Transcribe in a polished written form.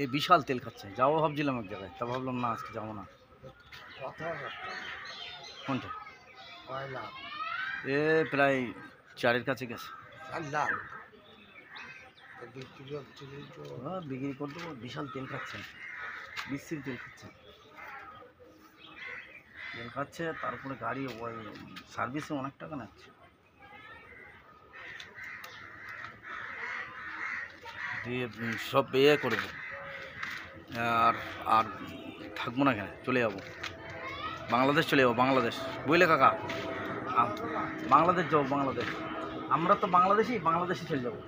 এই বিশাল তেল খাচ্ছে। যাবো ভাবছিলাম এক জায়গায়, তা ভাবলাম না আজকে যাবো না। কোনটা? এ প্রায় 4-এর কাছে গেছে। বিক্রি করে দেবো। বিশাল তেল খাচ্ছে, বিশ্রী তেল খাচ্ছে। তেল খাচ্ছে, তারপরে গাড়ি ওই সার্ভিসে অনেক টাকা নিচ্ছে। দিয়ে সব ইয়ে করবো, আর আর থাকবো না, এখানে চলে যাবো বাংলাদেশ, চলে যাবো বাংলাদেশ, বুঝলে কাকা? বাংলাদেশ যাবো, বাংলাদেশ। আমরা তো বাংলাদেশি চলে যাবো।